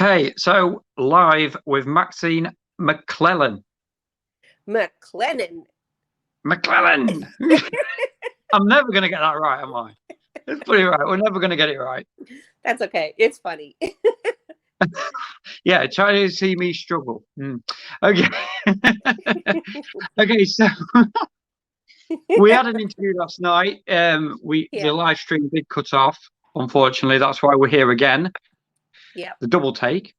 Okay, so live with Maxine Maclennan. Maclennan. Maclennan. I'm never going to get that right, am I? It's pretty right. We're never going to get it right. That's okay. It's funny. Yeah, try to see me struggle. Okay. Okay, so we had an interview last night. The Yeah. live stream did cut off. Unfortunately, that's why we're here again. Yep. The double take.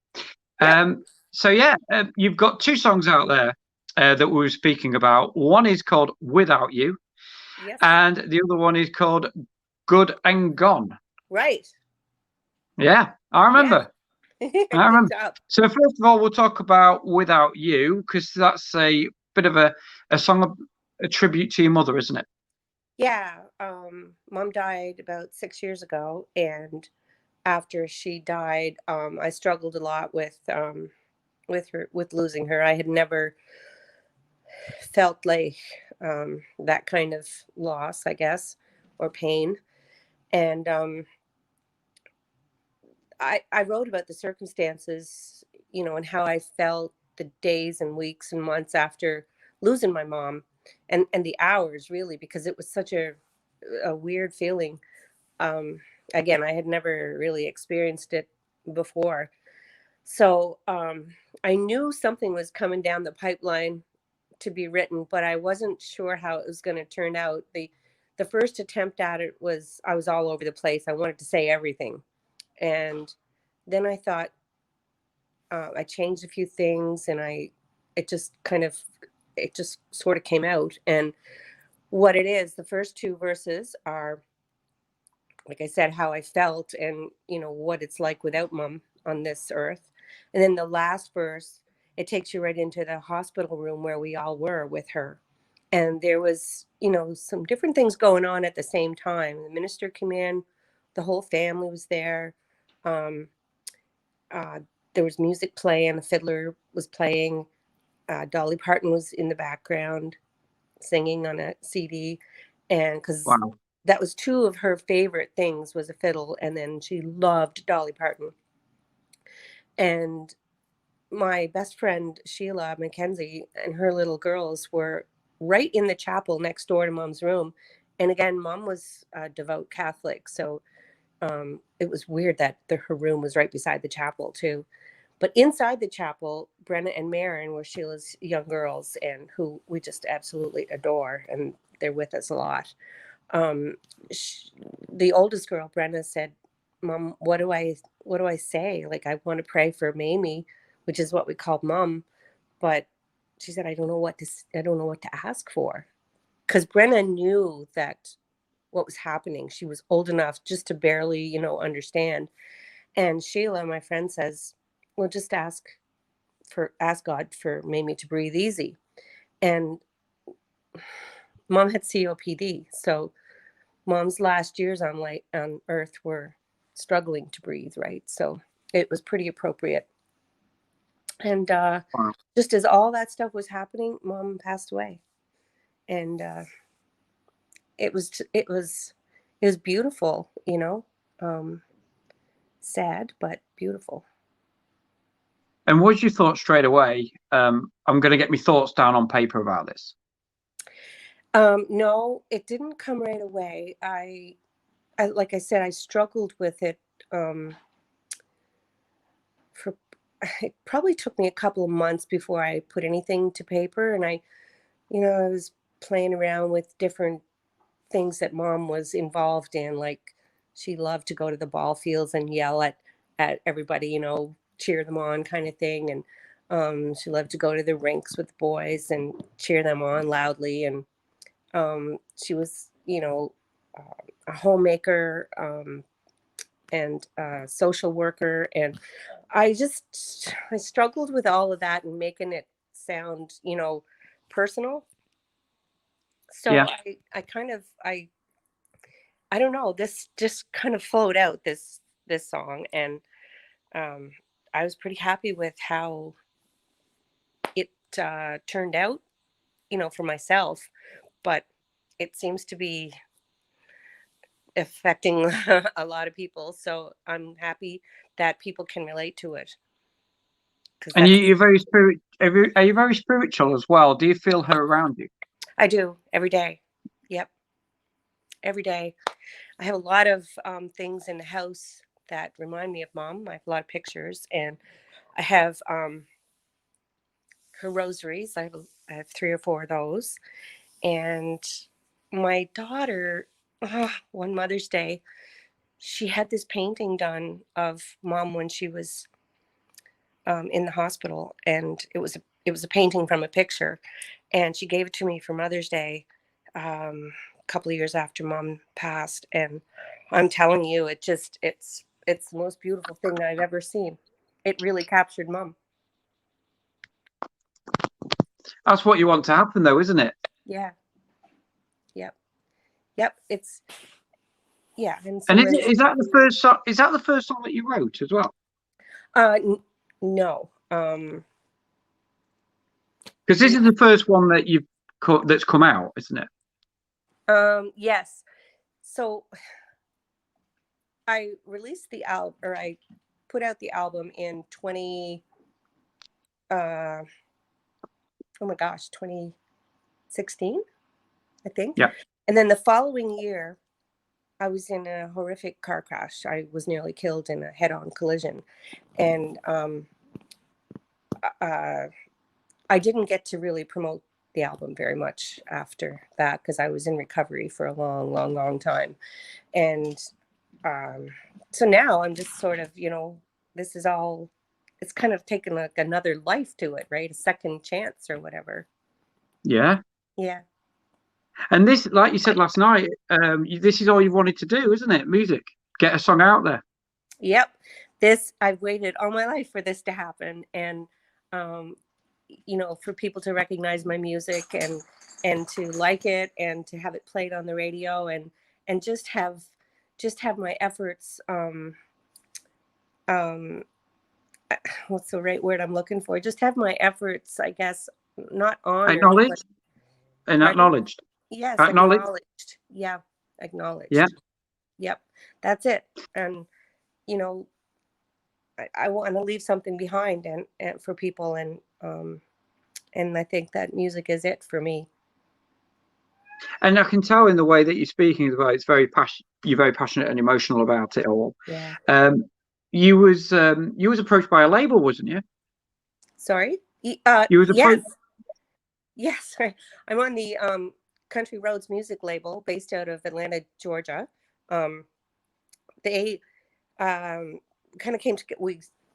Yep. So yeah, you've got two songs out there that we were speaking about. One is called "Without You," Yes. and the other one is called "Good and Gone." Right. Yeah, I Yeah. remember. I Good remember. job. So first of all, we'll talk about "Without You" because that's a bit of a song, a tribute to your mother, isn't it? Yeah. Mom died about 6 years ago, and after she died, I struggled a lot with losing her. I had never felt like that kind of loss, I guess, or pain. And I wrote about the circumstances, and how I felt the days and weeks and months after losing my mom, and the hours really, because it was such a weird feeling. Um, Again, I had never really experienced it before. So I knew something was coming down the pipeline to be written, but I wasn't sure how it was going to turn out. The first attempt at it was I was all over the place. I wanted to say everything. And then I thought, I changed a few things, and it just kind of, it just sort of came out. And what it is, the first two verses are, like I said, how I felt, and what it's like without mom on this earth. And then the last verse, it takes you right into the hospital room where we all were with her. And there was, some different things going on at the same time. The minister came in, the whole family was there. Um, uh, there was music playing, the fiddler was playing, Dolly Parton was in the background singing on a CD, and because Wow. that was two of her favorite things, was a fiddle, and then she loved Dolly Parton. And my best friend Sheila Mackenzie and her little girls were right in the chapel next door to mom's room. And again, mom was a devout Catholic, so it was weird that her room was right beside the chapel too. But inside the chapel, Brenna and Marin were Sheila's young girls, and who we just absolutely adore, and they're with us a lot. Um, the oldest girl, Brenna, said, "Mom, what do I say? Like, I want to pray for Mamie, which is what we called Mom, but," she said, I don't know what to ask for," because Brenna knew that what was happening. She was old enough just to barely, understand. And Sheila, my friend, says, "Well, just ask God for Mamie to breathe easy." And mom had COPD, so mom's last years on earth were struggling to breathe, right? So it was pretty appropriate. And Wow. just as all that stuff was happening, mom passed away. And it was beautiful, um, sad but beautiful. And what was your thought straight away? I'm going to get my thoughts down on paper about this. No, it didn't come right away. I like I said, I struggled with it for it probably took me a couple of months before I put anything to paper. And I was playing around with different things that mom was involved in. Like, she loved to go to the ball fields and yell at everybody, cheer them on, kind of thing. And she loved to go to the rinks with the boys and cheer them on loudly. And she was, a homemaker, and a social worker. And I struggled with all of that and making it sound, personal. So Yeah. I kind of, I don't know, this just kind of flowed out, this song. And um, I was pretty happy with how it turned out, for myself. But it seems to be affecting a lot of people. So I'm happy that people can relate to it. because And that's you're very are you very spiritual as well? Do you feel her around you? I do every day. Yep, every day. I have a lot of things in the house that remind me of mom. I have a lot of pictures, and I have her rosaries. I have 3 or 4 of those. And my daughter, one Mother's Day, she had this painting done of mom when she was in the hospital, and it was a painting from a picture, and she gave it to me for Mother's Day, a couple of years after mom passed. And I'm telling you, it's the most beautiful thing that I've ever seen. It really captured mom. That's what you want to happen, though, isn't it? Yeah. Yep. Yep. It's yeah. And so And when is that the first song? Is that the first song that you wrote as well? No. Because this is the first one that that's come out, isn't it? Yes. So I released the album, or I put out the album in 20 oh my gosh, 2016, I think. Yeah. And then the following year, I was in a horrific car crash. I was nearly killed in a head-on collision. And I didn't get to really promote the album very much after that, because I was in recovery for a long, long, long time. And so now I'm just sort of, this is all, it's kind of taken like another life to it, right? A second chance or whatever. Yeah. Yeah. And this, like you said last night, this is all you wanted to do, isn't it? Music, get a song out there. Yep. I've waited all my life for this to happen. And, for people to recognize my music, and to like it, and to have it played on the radio, and just have my efforts, what's the right word I'm looking for? Just have my efforts, I guess, not honored, but Acknowledged and pardon? acknowledged. Yes, Acknowledged. acknowledged. Yeah, acknowledged. Yeah. Yep, that's it. And I want to leave something behind, and for people, and I think that music is it for me. And I can tell in the way that you're speaking as well, it's very you're very passionate and emotional about it all. Yeah. You was approached by a label, wasn't you? Sorry. You was Yes. approached. Yes. I'm on the Country Roads music label based out of Atlanta, Georgia. They kind of came to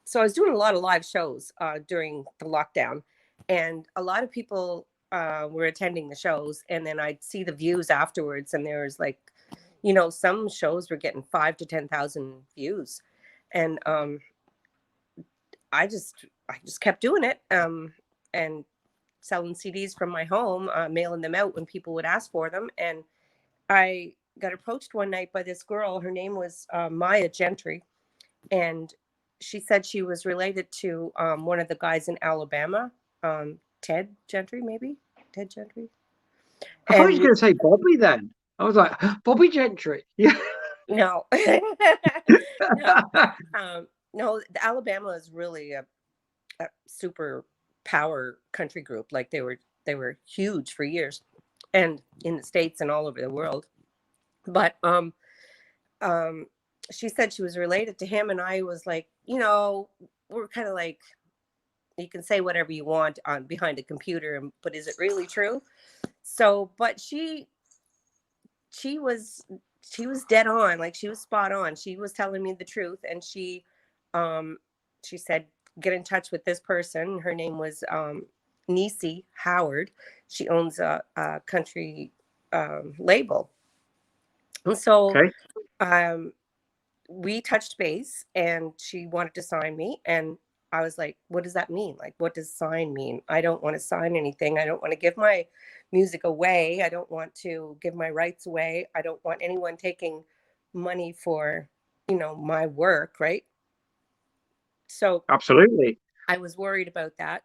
so I was doing a lot of live shows during the lockdown, and a lot of people were attending the shows, and then I'd see the views afterwards, and there was like, some shows were getting 5 to 10,000 views, and I just kept doing it, and selling CDs from my home, mailing them out when people would ask for them. And I got approached one night by this girl. Her name was Maya Gentry, and she said she was related to one of the guys in Alabama, Ted Gentry, maybe Ted Gentry. I thought you were going to say Bobby. Then I was like, Bobby Gentry. Yeah. No, no. Alabama is really a super power country group. Like they were huge for years, and in the States and all over the world. But she said she was related to him, and I was like, we're kind of like, you can say whatever you want on behind a computer, but is it really true? So, but she was dead on. Like, she was spot on. She was telling me the truth, and she said, get in touch with this person. Her name was Niecy Howard. She owns a country label. And so Okay. we touched base, and she wanted to sign me. And I was like, what does that mean? Like, what does sign mean? I don't want to sign anything. I don't want to give my music away. I don't want to give my rights away. I don't want anyone taking money for, my work. Right. So Absolutely. I was worried about that.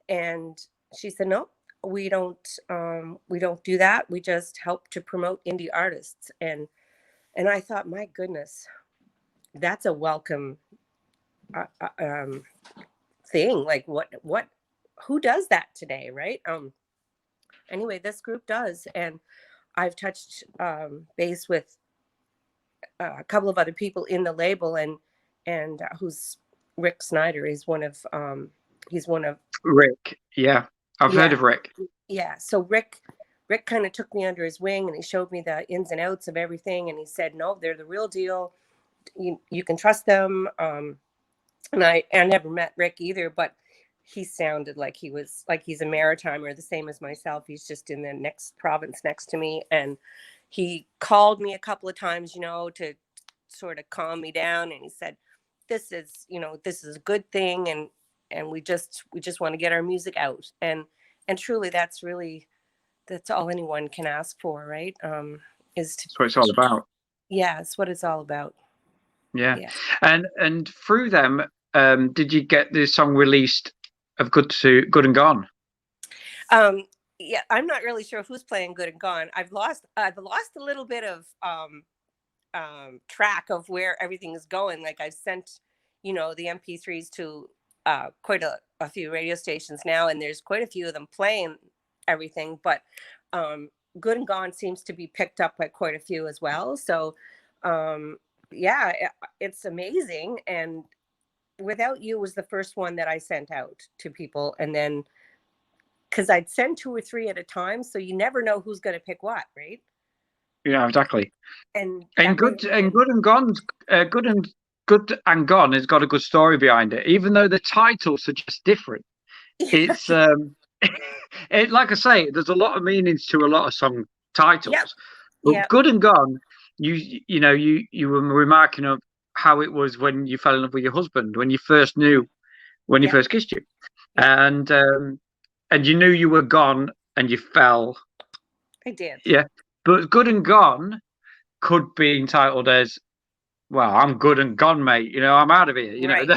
And she said, no, we don't do that. We just help to promote indie artists. And I thought, my goodness, that's a welcome thing. Like who does that today, right? Anyway, this group does, and I've touched base with a couple of other people in the label, and who's Rick Snyder. He's one of Rick. Yeah, I've heard yeah, of Rick. yeah. So Rick kind of took me under his wing, and he showed me the ins and outs of everything, and he said, no, they're the real deal. You can trust them. And I never met Rick either, but he sounded like he's a maritimer, the same as myself. He's just in the next province next to me, and he called me a couple of times, to sort of calm me down, and he said, this is a good thing, and we just want to get our music out, and truly that's all anyone can ask for, right? Is to, That's what it's all about. yeah, it's what it's all about. Yeah. And through them, did you get the song released of Good and Gone? Yeah, I'm not really sure who's playing Good and Gone. I've lost a little bit of track of where everything is going. Like I've sent, the MP3s to quite a few radio stations now, and there's quite a few of them playing everything. But Good and Gone seems to be picked up by quite a few as well. So yeah, it's amazing. And Without You was the first one that I sent out to people, and then because I'd send 2 or 3 at a time, so you never know who's going to pick what, right? Yeah, exactly. And Good and Gone has got a good story behind it, even though the titles are just different. It's like I say, there's a lot of meanings to a lot of song titles. Yep. But Yep. Good and Gone, you were remarking of how it was when you fell in love with your husband, when you first kissed you, and you knew you were gone and you fell. I did. Yeah, but Good and Gone could be entitled as, well, I'm good and gone, mate. I'm out of here. Right.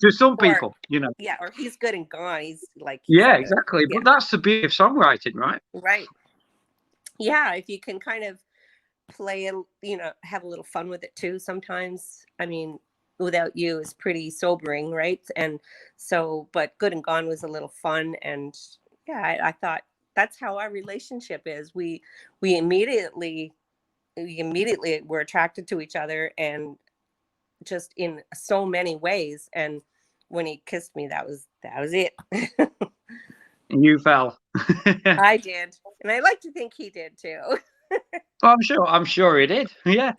To some people, Yeah, or he's good and gone. He's exactly. Yeah. But that's the beauty of songwriting, right? Right. Yeah, if you can kind of play have a little fun with it too sometimes. I mean, Without You is pretty sobering, right? And so, but Good and Gone was a little fun, and yeah, I thought that's how our relationship is. We immediately were attracted to each other, and just in so many ways. And when he kissed me, that was it. You fell. I did, and I like to think he did too. Well, I'm sure he did. Yeah.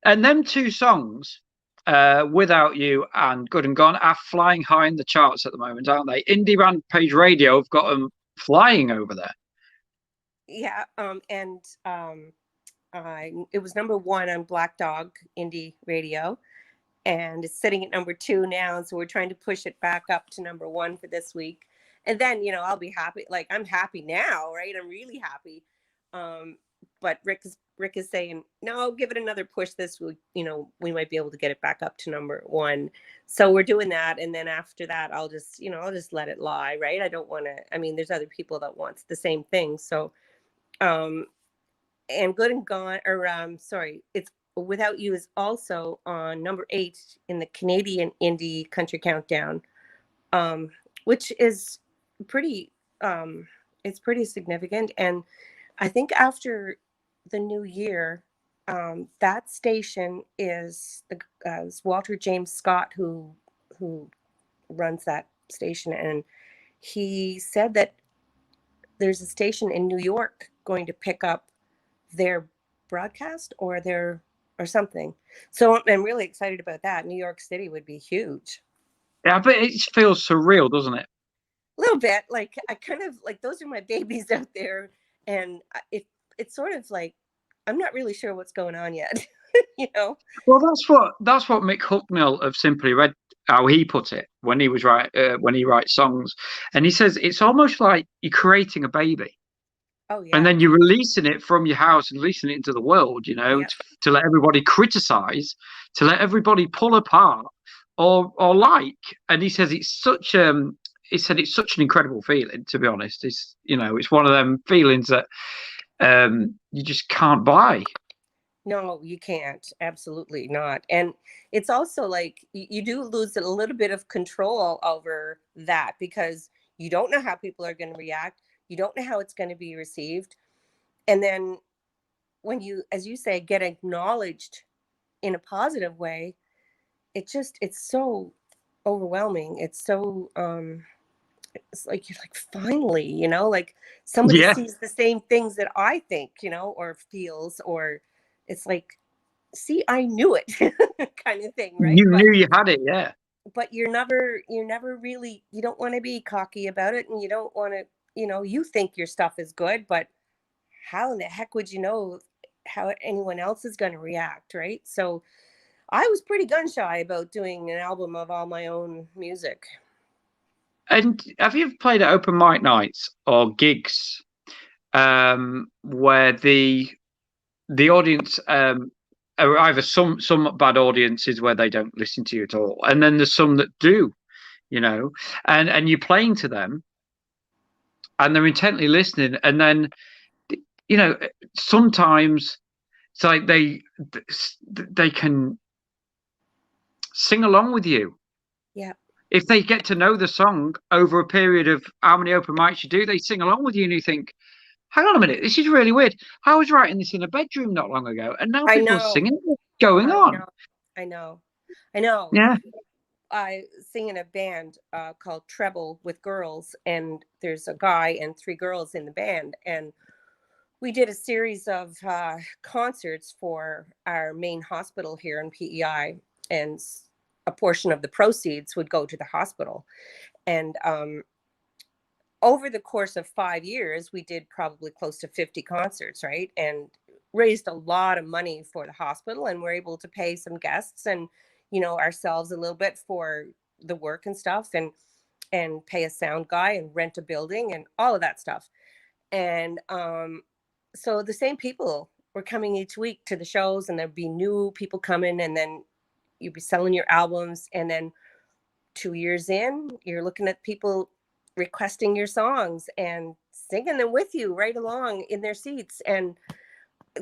And them 2 songs, Without You and Good and Gone, are flying high in the charts at the moment, aren't they? Indie Rampage Radio have got them flying over there. Yeah. It was number 1 on Black Dog Indie Radio, and it's sitting at number 2 now. So we're trying to push it back up to number 1 for this week. And then, I'll be happy. Like, I'm happy now, right? I'm really happy. But Rick is saying, no, give it another push this week. We might be able to get it back up to number 1. So we're doing that. And then after that, I'll just let it lie, right? I don't want to, there's other people that want the same thing. So, and Good and Gone, it's Without You is also on number 8 in the Canadian Indie Country Countdown, which is pretty, it's pretty significant. And I think after the new year, that station is Walter James Scott, who runs that station, and he said that there's a station in New York going to pick up their broadcast or something. So I'm really excited about that. New York City would be huge. Yeah, but it feels surreal, doesn't it? A little bit. Like, I kind of like, those are my babies out there, and it's sort of like, I'm not really sure what's going on yet. Well, that's what Mick Hucknall of Simply Red, how he put it when he writes songs, and he says it's almost like you're creating a baby. Oh, yeah. And then you're releasing it from your house and releasing it into the world, to let everybody criticize, to let everybody pull apart or like. And he says it's such an incredible feeling, to be honest. It's one of them feelings that you just can't buy. No, you can't. Absolutely not. And it's also like you do lose a little bit of control over that because you don't know how people are going to react. You don't know how it's going to be received. And then when you, as you say, get acknowledged in a positive way, it's so overwhelming. It's like you're like, finally, like somebody Yeah, sees the same things that I think, or feels, or it's like, see, I knew it kind of thing, right? you knew you had it. Yeah. But you're never really, you don't want to be cocky about it, and you don't want to, you think your stuff is good, but how in the heck would you know how anyone else is going to react, right? So I was pretty gun shy about doing an album of all my own music. And have you ever played at open mic nights or gigs where the audience are either some bad audiences where they don't listen to you at all, and then there's some that do, and you're playing to them and they're intently listening, and then you know sometimes it's like they can sing along with you. Yeah. If they get to know the song over a period of how many open mics you do, they sing along with you, and you think, hang on a minute, this is really weird. I was writing this in a bedroom not long ago, and now I people are know. singing. What's going I on? know. I know. I know. Yeah. I sing in a band called Treble with Girls, and there's a guy and three girls in the band. And we did a series of concerts for our main hospital here in PEI, and a portion of the proceeds would go to the hospital. And over the course of 5 years, we did probably close to 50 concerts, right? And raised a lot of money for the hospital, and we're able to pay some guests and, ourselves a little bit for the work and stuff, and pay a sound guy and rent a building and all of that stuff. And so the same people were coming each week to the shows, and there'd be new people coming, and then you'd be selling your albums, and then 2 years in, you're looking at people requesting your songs and singing them with you right along in their seats. And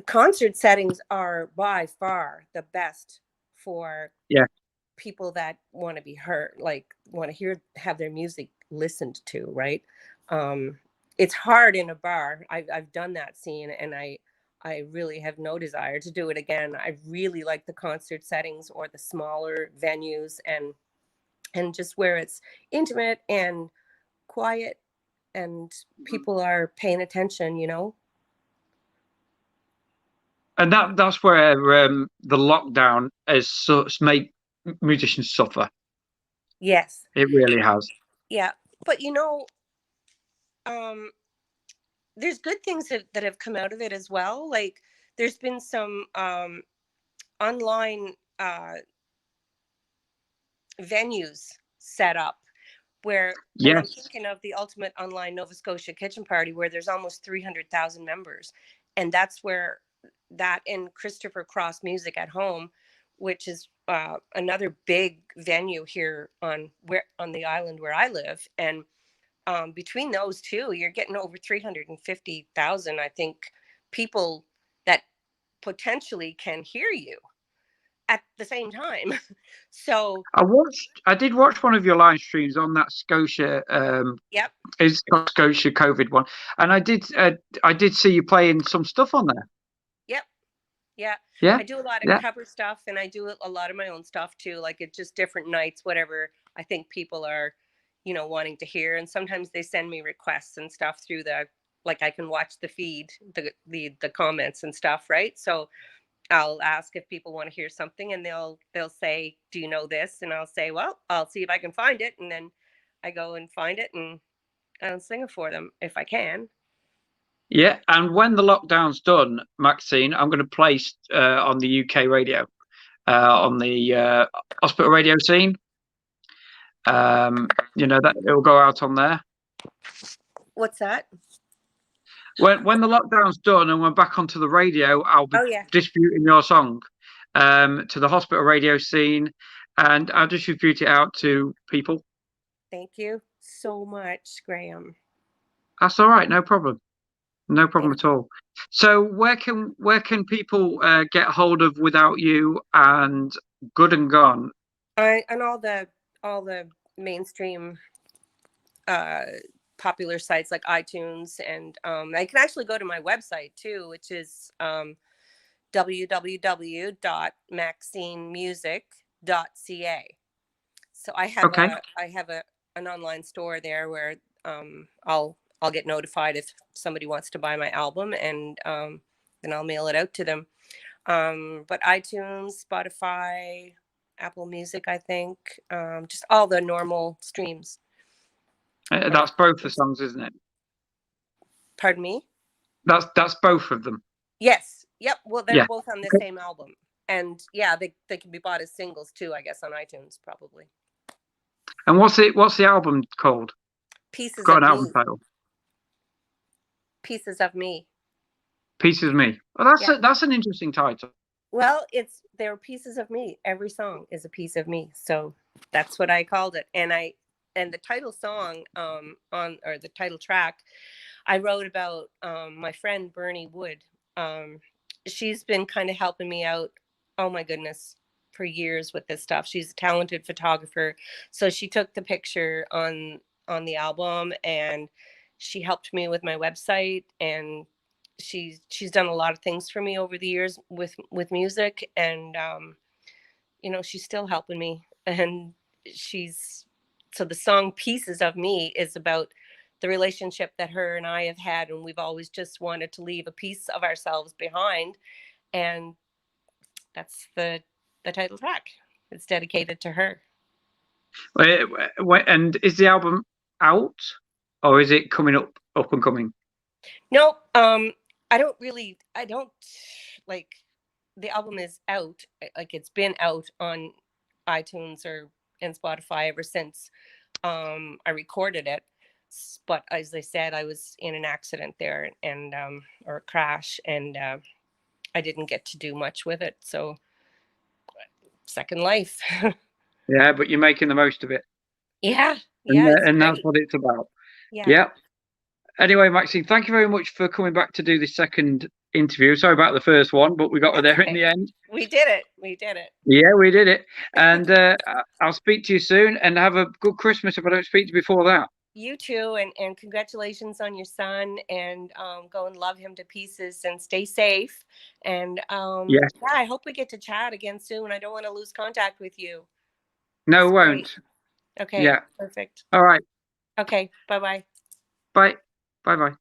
concert settings are by far the best for Yeah. people that want to be heard, like want to have their music listened to, right? um it's hard in a bar. I've done that scene, and I really have no desire to do it again. I really like the concert settings or the smaller venues, and just where it's intimate and quiet and people are paying attention. And that's where the lockdown has such made musicians suffer. Yes. It really has. Yeah. But um there's good things that have come out of it as well. Like there's been some online venues set up where, and I'm Yes. thinking of the Ultimate Online Nova Scotia Kitchen Party, where there's almost 300,000 members. And that's where that, and Christopher Cross Music at Home, which is another big venue here on the island where I live. And between those two, you're getting over 350,000, I think, people that potentially can hear you at the same time. So, I did watch one of your live streams on that Scotia yep, is Scotia COVID one, and I did see you playing some stuff on there. yep. Yeah, Yeah. I do a lot of Yeah. cover stuff, and I do a lot of my own stuff too. Like it's just different nights, whatever I think people are, wanting to hear. And sometimes they send me requests and stuff through like I can watch the feed, the comments and stuff, right? So I'll ask if people want to hear something, and they'll say, "Do you know this?" And I'll say, "Well, I'll see if I can find it." And then I go and find it, and I'll sing it for them if I can. Yeah, and when the lockdown's done, Maxine, I'm going to place on the UK radio, on the hospital radio scene. That it'll go out on there. What's that? When the lockdown's done and we're back onto the radio, I'll be Oh yeah. distributing your song to the hospital radio scene, and I'll distribute it out to people. Thank you so much, Graham. That's all right, no problem. No problem at all. So where can people get hold of Without You and Good and Gone? On all the mainstream popular sites like iTunes, and I can actually go to my website too, which is www.maxinemusic.ca. So Okay. I have an online store there where I'll get notified if somebody wants to buy my album, and then I'll mail it out to them. But iTunes, Spotify, Apple Music, I think, just all the normal streams. That's both the songs, isn't it? Pardon me? That's both of them. Yes. Yep. Well, they're Yeah. both on the Okay. same album. And yeah, they can be bought as singles too, I guess, on iTunes probably. And what's the album called? Pieces Got of an album Me. title. Pieces of Me. Pieces of Me. Oh, Yeah. that's an interesting title. Well, they're pieces of me. Every song is a piece of me. So that's what I called it. And the title song or the title track I wrote about my friend Bernie Wood. She's been kind of helping me out, oh my goodness, for years with this stuff. She's a talented photographer. So she took the picture on the album, and she helped me with my website, and she's done a lot of things for me over the years with music, and she's still helping me. And she's so the song Pieces of Me is about the relationship that her and I have had, and we've always just wanted to leave a piece of ourselves behind, and that's the title track. It's dedicated to her. And is the album out, or is it coming up and coming? No, I don't like, the album is out, like it's been out on iTunes or and Spotify ever since I recorded it. But as I said, I was in an accident there, and or a crash, and I didn't get to do much with it. So second life. Yeah, but you're making the most of it. Yeah, And, yeah, it's and that's great. what it's about. Yeah. Yeah. Anyway, Maxine, thank you very much for coming back to do this second interview. Sorry about the first one, but we got her That's there in okay. the end. We did it. We did it. Yeah, we did it. And I'll speak to you soon, and have a good Christmas if I don't speak to you before that. You too, and congratulations on your son, and go and love him to pieces, and stay safe. And Yes. yeah, I hope we get to chat again soon. I don't want to lose contact with you. No, It's won't. great. Okay, Yeah. perfect. All right. Okay, bye-bye. Bye. Bye-bye.